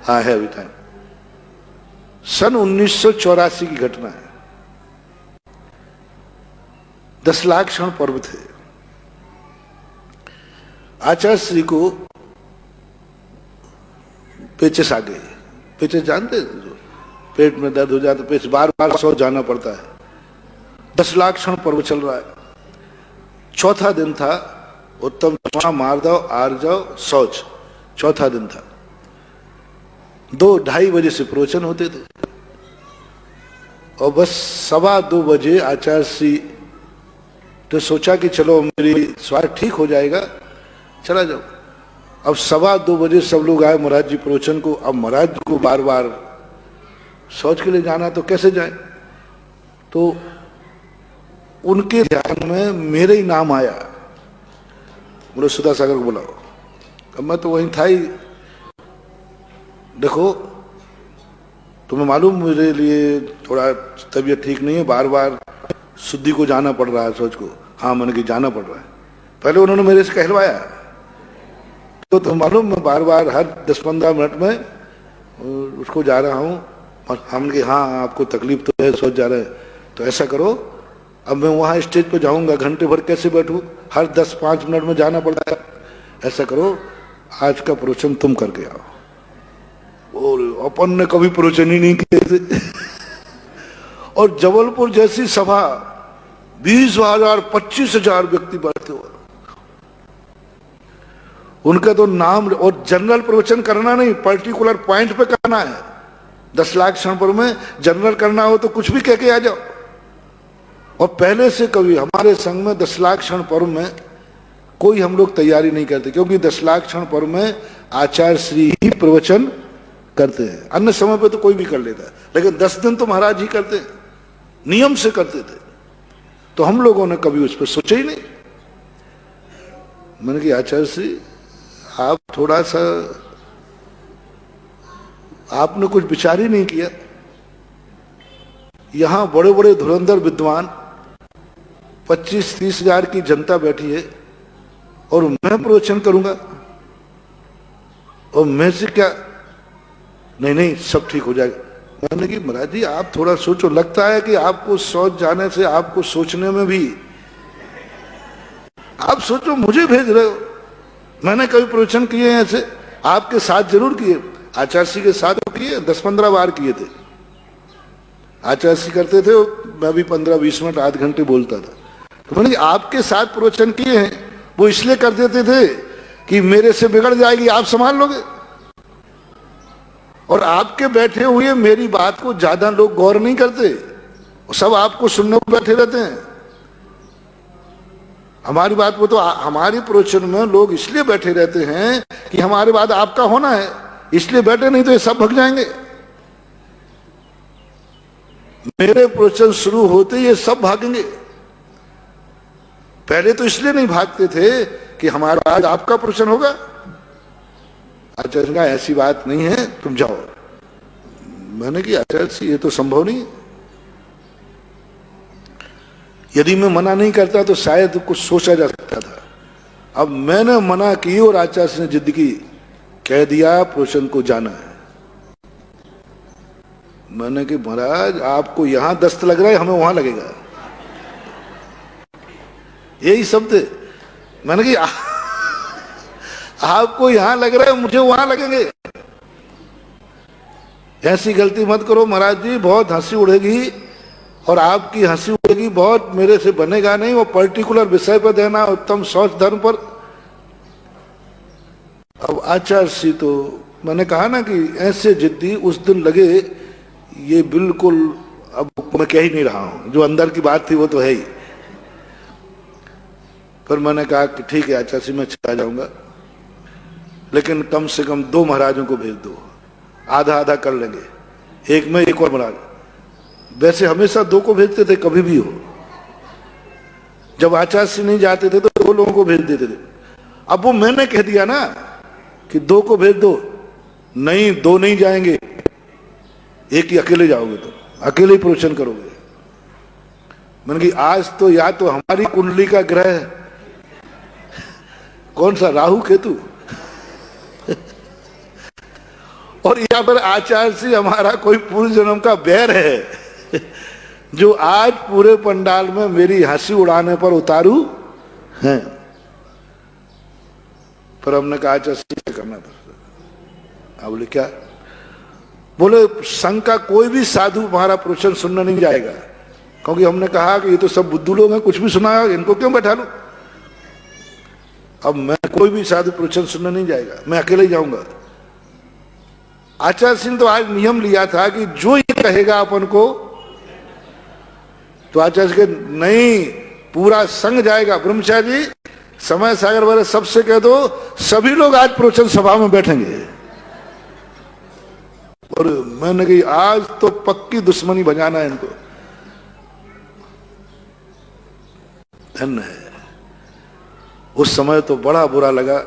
हाँ है अभी टाइम। सन 1984 की घटना है। 10 लाख क्षण पर्व थे। आचार्य श्री को पेचिस आ गई। पेचिस जानते, पेट में दर्द हो जाता तो पेचिस, बार बार शौच जाना पड़ता है। 10 लाख क्षण पर्व चल रहा है। चौथा दिन था। उत्तम मारदव आर्जव शौच, चौथा दिन था। 2-2:30 बजे से प्रवचन होते थे और बस 2:15 बजे आचार्य श्री तो सोचा कि चलो मेरी स्वास्थ्य ठीक हो जाएगा, चला जाओ। अब 2:15 बजे सब लोग आए महाराज जी प्रवचन को। अब महाराज जी को बार बार शौच के लिए जाना तो कैसे जाए, तो उनके ध्यान में मेरे ही नाम आया। बोलो सुधा सागर को बुलाओ। अब मैं तो वहीं था ही। देखो तुम्हें मालूम मेरे लिए थोड़ा तबीयत ठीक नहीं है, बार बार शुद्धि को जाना पड़ रहा है शौच को। हाँ मैंने कि जाना पड़ रहा है। पहले उन्होंने मेरे से कहलवाया तो तुम मालूम मैं बार बार हर 10-15 मिनट में उसको जा रहा हूँ। और हमने कि हाँ आपको तकलीफ तो है, शौच जा रहे हैं, तो ऐसा करो अब मैं वहाँ स्टेज पे जाऊँगा, घंटे भर कैसे बैठूँ, हर 10-5 मिनट में जाना पड़ता है। ऐसा करो आज का प्रवचन तुम करके आओ। और अपन ने कभी प्रवचन ही नहीं किए थे। और जबलपुर जैसी सभा 20,000 25,000 व्यक्ति बैठते हुए, उनका तो नाम। और जनरल प्रवचन करना नहीं, पर्टिकुलर पॉइंट पे करना है। 10 लाख क्षण पर्व में जनरल करना हो तो कुछ भी कह के आ जाओ। और पहले से कभी हमारे संघ में 10 लाख क्षण पर्व में कोई हम लोग तैयारी नहीं करते, क्योंकि 10 लाख क्षण पर्व में आचार्य श्री ही प्रवचन करते हैं। अन्य समय पे तो कोई भी कर लेता है, लेकिन 10 दिन तो महाराज ही करते हैं, नियम से करते थे। तो हम लोगों ने कभी उस पर सोचा ही नहीं। मैंने कहा आचार्य श्री आप थोड़ा सा, आपने कुछ विचार ही नहीं किया। यहां बड़े बड़े धुरंधर विद्वान 25-30 हजार की जनता बैठी है और मैं प्रवचन करूंगा और मैं से क्या, नहीं नहीं सब ठीक हो जाएगा। मैंने कि महाराज जी आप थोड़ा सोचो, लगता है कि आपको शौच जाने से आपको सोचने में भी, आप सोचो मुझे भेज रहे हो। मैंने कभी प्रवचन किए हैं ऐसे, आपके साथ जरूर किए, आचार्य श्री के साथ किए, 10-15 बार किए थे। आचार्य श्री करते थे, मैं भी 15-20 मिनट आध घंटे बोलता था। तो मैंने आपके साथ प्रवचन किए हैं, वो इसलिए कर देते थे कि मेरे से बिगड़ जाएगी, आप संभाल लोगे। और आपके बैठे हुए मेरी बात को ज्यादा लोग गौर नहीं करते, सब आपको सुनने को बैठे रहते हैं। हमारी बात वो तो हमारी प्रवचन में लोग इसलिए बैठे रहते हैं कि हमारे बाद आपका होना है, इसलिए बैठे, नहीं तो ये सब भाग जाएंगे। मेरे प्रवचन शुरू होते ये सब भागेंगे। पहले तो इसलिए नहीं भागते थे कि हमारा आज आपका प्रवचन होगा। आचार्य का ऐसी बात नहीं है, तुम जाओ। मैंने कि आचार्य जी ये तो संभव नहीं है। यदि मैं मना नहीं करता तो शायद कुछ सोचा जा सकता था। अब मैंने मना की और आचार्य ने जिद की, कह दिया प्रवचन को जाना है। मैंने कि महाराज आपको यहां दस्त लग रहा है, हमें वहां लगेगा, यही शब्द। मैंने कि आपको यहां लग रहा है, मुझे वहां लगेंगे। ऐसी गलती मत करो महाराज जी, बहुत हंसी उड़ेगी और आपकी हंसी उड़ेगी बहुत, मेरे से बनेगा नहीं। वो पर्टिकुलर विषय पर देना, उत्तम शौच धर्म पर। अब आचार्य श्री तो मैंने कहा ना कि ऐसे जिद्दी उस दिन लगे, ये बिल्कुल अब मैं कह ही नहीं रहा हूं, जो अंदर की बात थी वो तो है ही। फिर मैंने कहा कि ठीक है आचार्य श्री मैं चला जाऊंगा, लेकिन कम से कम 2 महाराजों को भेज दो, आधा आधा कर लेंगे, एक में एक और महाराज। वैसे हमेशा 2 को भेजते थे, कभी भी हो। जब आचार्य श्री नहीं जाते थे तो 2 लोगों को भेज देते थे। अब वो मैंने कह दिया ना कि 2 को भेज दो, नहीं 2 नहीं जाएंगे, एक ही अकेले जाओगे, तो अकेले ही प्रवचन करोगे। मैंने कि आज तो या तो हमारी कुंडली का ग्रह कौन सा, राहु केतु, और यहाँ पर आचार्य से हमारा कोई पूर्व जन्म का बैर है जो आज पूरे पंडाल में मेरी हंसी उड़ाने पर उतारू हैं। पर हमने कहा आचार्य से करना पड़ता। बोले क्या? बोले संघ का कोई भी साधु हमारा प्रवचन सुनने नहीं जाएगा, क्योंकि हमने कहा कि ये तो सब बुद्धू लोग हैं, कुछ भी सुना, इनको क्यों बैठा लूं। अब मैं कोई भी साधु प्रवचन सुनने नहीं जाएगा, मैं अकेले ही जाऊंगा। आचार्य सिंह तो आज नियम लिया था कि जो ये कहेगा अपन को, तो आचार्य के नहीं, पूरा संघ जाएगा। ब्रह्मचारी समय सागर वाले सबसे कह दो, सभी लोग आज प्रवचन सभा में बैठेंगे। और मैंने कही आज तो पक्की दुश्मनी बजाना है इनको। धन्य है। उस समय तो बड़ा बुरा लगा,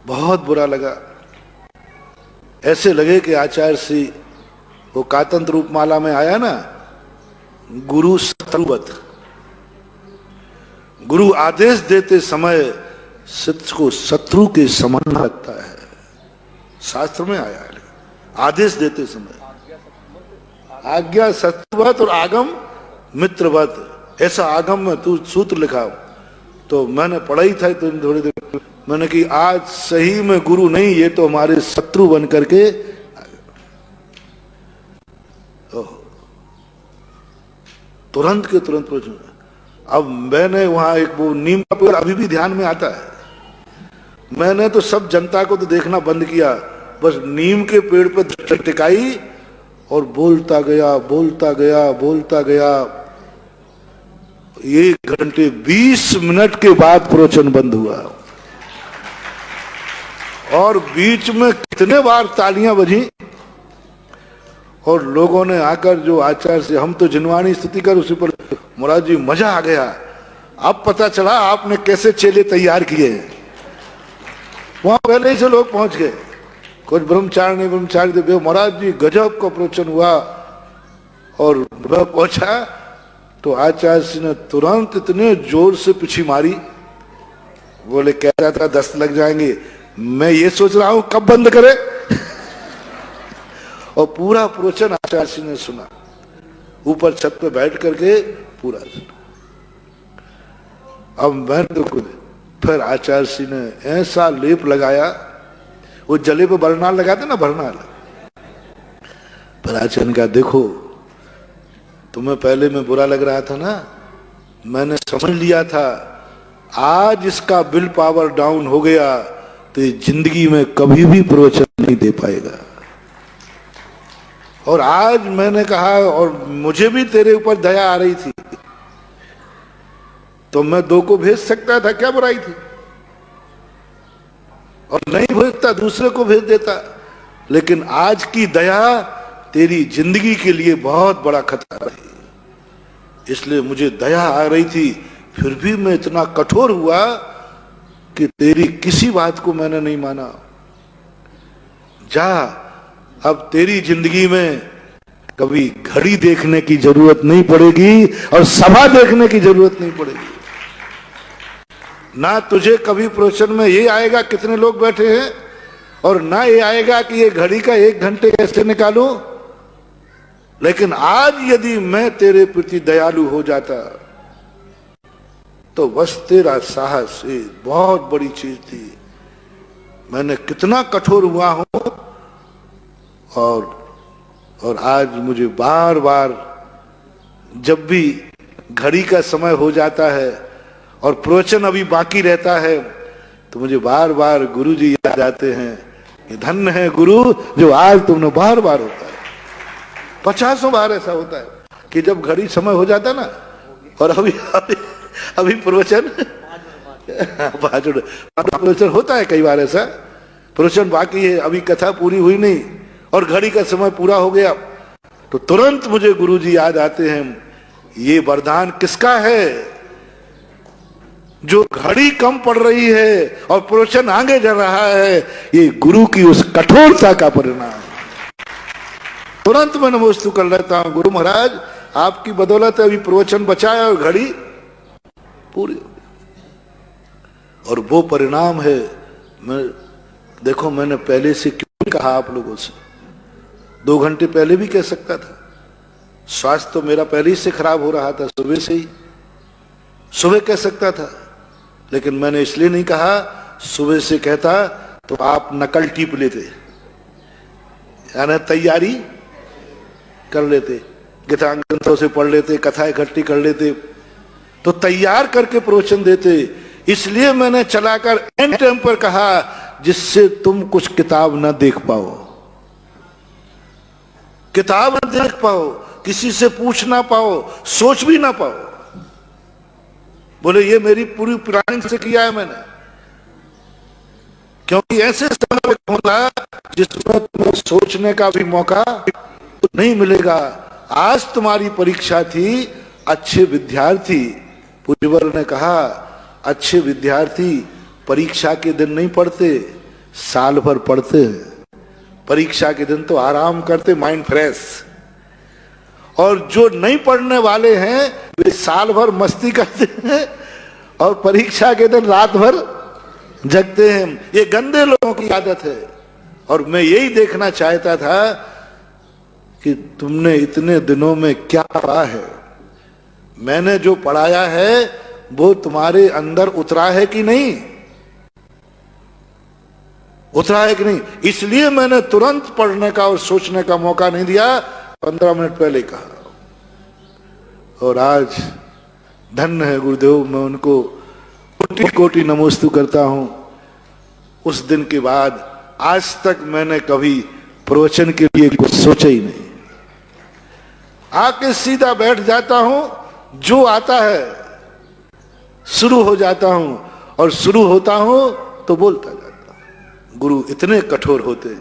बहुत बुरा लगा। ऐसे लगे कि आचार्य श्री वो कातंत्र रूपमाला में आया ना, गुरु शत्रुवत। गुरु आदेश देते समय सत्य को शत्रु के समान लगता है, शास्त्र में आया है। आदेश देते समय आज्ञा शत्रुवत और आगम मित्रवत, ऐसा आगम में तू सूत्र लिखा। तो मैंने पढ़ा ही था तो थोड़ी देर मैंने कि आज सही में गुरु नहीं, ये तो हमारे शत्रु बन करके। तुरंत के तुरंत पहुंच। अब मैंने वहां एक वो नीम का पेड़ अभी भी ध्यान में आता है। मैंने तो सब जनता को तो देखना बंद किया, बस नीम के पेड़ पर दृष्टि टिकाई और बोलता गया बोलता गया बोलता गया। 1 घंटे 20 मिनट के बाद प्रवचन बंद हुआ और बीच में कितने बार तालियां बजी और लोगों ने आकर जो आचार्य से हम तो जिनवाणी स्तुति कर उसी पर, महाराज जी मजा आ गया। अब पता चला आपने कैसे चेले तैयार किए हैं। वहां पहले ही से लोग पहुंच गए, कुछ ब्रह्मचारी थे। महाराज जी गजब का प्रवचन हुआ। और मैं पहुंचा तो आचार्य जी ने तुरंत इतने जोर से पीछी मारी। बोले कह रहा था 10 लग जाएंगे, मैं ये सोच रहा हूं कब बंद करे। और पूरा प्रवचन आचार्य जी ने सुना, ऊपर छत पे बैठ करके पूरा सुना। अब मैं तो खुद फिर आचार्य जी ने ऐसा लेप लगाया, वो जले पे बरनाल लगाते ना, बरनाल। पर आचार्य ने कहा देखो तुम्हें पहले में बुरा लग रहा था ना, मैंने समझ लिया था आज इसका विल पावर डाउन हो गया तो ये जिंदगी में कभी भी प्रवचन नहीं दे पाएगा। और आज मैंने कहा, और मुझे भी तेरे ऊपर दया आ रही थी तो मैं 2 को भेज सकता था, क्या बुराई थी। और नहीं भेजता, दूसरे को भेज देता। लेकिन आज की दया तेरी जिंदगी के लिए बहुत बड़ा खतरा है, इसलिए मुझे दया आ रही थी। फिर भी मैं इतना कठोर हुआ कि तेरी किसी बात को मैंने नहीं माना। जा, अब तेरी जिंदगी में कभी घड़ी देखने की जरूरत नहीं पड़ेगी और सभा देखने की जरूरत नहीं पड़ेगी। ना तुझे कभी प्रवचन में ये आएगा कितने लोग बैठे हैं, और ना ये आएगा कि ये घड़ी का 1 घंटे कैसे निकालूं। लेकिन आज यदि मैं तेरे प्रति दयालु हो जाता तो बस तेरा साहस एक बहुत बड़ी चीज थी। मैंने कितना कठोर हुआ हूं, और आज मुझे बार बार जब भी घड़ी का समय हो जाता है और प्रवचन अभी बाकी रहता है तो मुझे बार बार गुरु जी याद आते हैं कि धन्य है गुरु जो आज तुमने बार बार होता है। 50 बार ऐसा होता है कि जब घड़ी समय हो जाता ना, और अभी प्रवचन प्रवचन होता है कई बार ऐसा, प्रवचन बाकी है, अभी कथा पूरी हुई नहीं और घड़ी का समय पूरा हो गया, तो तुरंत मुझे गुरुजी याद आते हैं। ये वरदान किसका है? जो घड़ी कम पड़ रही है और प्रवचन आगे जा रहा है, ये गुरु की उस कठोरता का परिणाम। तुरंत मैं नमोस्तु कर लेता हूं, गुरु महाराज आपकी बदौलत अभी प्रवचन बचा है और घड़ी पूरी हो गई। और वो परिणाम है, मैं देखो मैंने पहले से क्यों कहा आप लोगों से, 2 घंटे पहले भी कह सकता था। स्वास्थ्य तो मेरा पहले ही से खराब हो रहा था, सुबह से ही, सुबह कह सकता था, लेकिन मैंने इसलिए नहीं कहा। सुबह से कहता तो आप नकल टीप लेते, यानी तैयारी कर लेते, गीतांग्रंथों से पढ़ लेते, कथा इकट्ठी कर लेते, तो तैयार करके प्रवचन देते। इसलिए मैंने चलाकर एंड टाइम पर कहा, जिससे तुम कुछ किताब ना देख पाओ, किताब ना देख पाओ, किसी से पूछ ना पाओ, सोच भी ना पाओ। बोले ये मेरी पूरी प्लानिंग से किया है मैंने, क्योंकि ऐसे समय होगा जिसमें तुम्हें सोचने का भी मौका नहीं मिलेगा। आज तुम्हारी परीक्षा थी, अच्छे विद्यार्थी, पूज्यवर ने कहा अच्छे विद्यार्थी परीक्षा के दिन नहीं पढ़ते, साल भर पढ़ते हैं। परीक्षा के दिन तो आराम करते, माइंड फ्रेश। और जो नहीं पढ़ने वाले हैं वे साल भर मस्ती करते हैं और परीक्षा के दिन रात भर जगते हैं। ये गंदे लोगों की आदत है। और मैं यही देखना चाहता था कि तुमने इतने दिनों में क्या पढ़ा है, मैंने जो पढ़ाया है वो तुम्हारे अंदर उतरा है कि नहीं, उतरा है कि नहीं। इसलिए मैंने तुरंत पढ़ने का और सोचने का मौका नहीं दिया, 15 मिनट पहले कहा। और आज धन्य है गुरुदेव, मैं उनको कोटि कोटि नमोस्तु करता हूं। उस दिन के बाद आज तक मैंने कभी प्रवचन के लिए कुछ सोचा ही नहीं, आके सीधा बैठ जाता हूं, जो आता है शुरू हो जाता हूं, और शुरू होता हूं तो बोलता जाता हूं। गुरु इतने कठोर होते हैं।